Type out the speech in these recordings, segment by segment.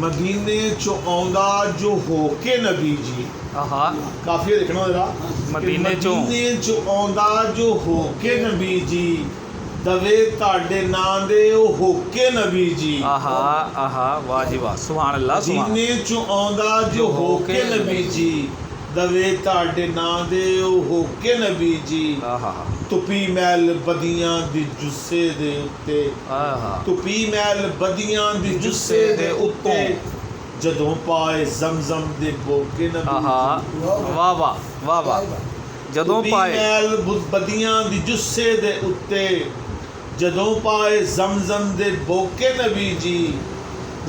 मदीने चो आउंदा जो होके नबी जी। आहा काफी देखना जरा। मदीने चो चो आउंदा जो होके नबी जी, दवे ताड़े नां दे ओ होके नबी जी। आहा आहा वाह जी वाह, सुभान अल्लाह सुभान। मदीने चो आउंदा जो होके नबी जी, दवे ताड़े नां दे ओ होके नबी जी। आहा तुपी मैल बदियां दी जुस्से दे उत्ते, आहा तुपी मैल बदियां दी जुस्से दे उत्ते, जदों पाए जमजम दे बोके नबी आहा जी। वाह वाह वाह वाह। जदों तुपी पाए मैल बदियां दी जुस्से दे उत्ते, जदों पाए जमजम दे बोके नबी जी।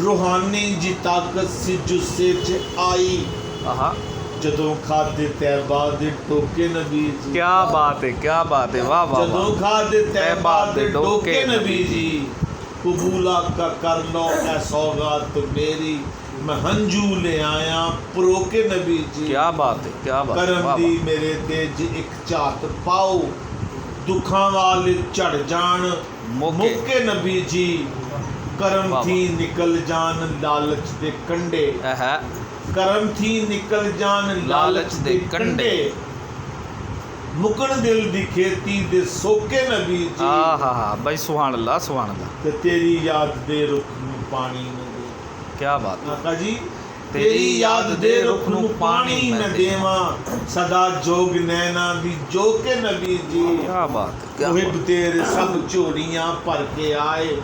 रूहानी जी ताकत सी जुस्से च आई, आहा जदों खादे तैबा दे टोके नबी जी। क्या बात है, क्या बात है, वाह वाह जदों वाह। खादे तैबा दे डोके टोके नबी जी। कबूला का कर लो ऐ सौगात मेरी, मैं हंजू ले आया परोके नबी जी। क्या बात है, क्या बात है, करम वाह दी वाह। मेरे ते ज एक झात पाओ, दुखां वाले चढ़ जान मुके नबी जी। करम वाह थी निकल जान लालच दे कंडे, है करम थी निकल जान लालच दे कंडे। मुकन दिल दी खेती दे सोके नबी जी। आहा भाई सुभान अल्लाह सुभान अल्लाह। ते तेरी याद दे रुख नूं पानी न दे। क्या बात है। आका जी तेरी याद दे रुख नूं पानी न देवां, सदा जोग नैना दी जोके नबी जी। क्या बात है, क्या मुहिब बात तेरे सब झोलियां भर के आए,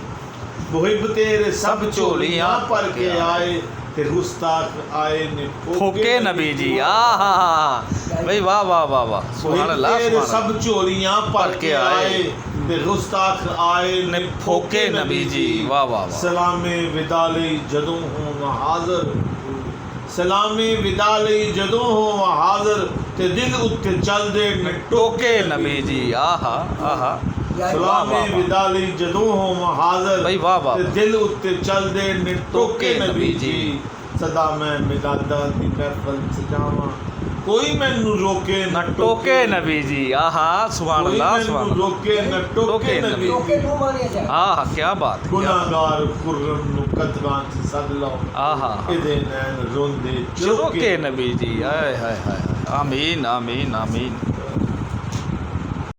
मुहिब तेरे सब झोलियां भर के आए, ते गुस्ताख आए ने ठोके नबी जी। आहा भाई वाह वाह वाह वाह, सुभान अल्लाह तेरे सुभान सब अल्लाह। झोलियां भर के आए, ते गुस्ताख आए ने ठोके नबी जी। वाह वाह वाह। सलामे विदा लई जदों होवां हाज़र, सलामे विदा लई जदों होवां हाज़र, ते दिल उत्ते चलदे ने टोके नबी जी। आहा आहा सलामे विदा लई जदों होवां हाज़र, भाई वाह वाह। ते दिल उत्ते चलदे ने टोके नबी जी। जी। सदा मैं मिलादा दी महफल सजावां, कोई मैनू रोके न टोके नबी जी। आहा सुभान कोई अल्लाह मैनू सुभान रोके न टोके नबी जी। आहा क्या बात है, क्या बात गुनाहगार खुर्रम नू कदमां च सद लो, है। आहा इहदे नैन रोंदे टोके नबी जी। हाय हाय हाय, आमीन आमीन आमीन।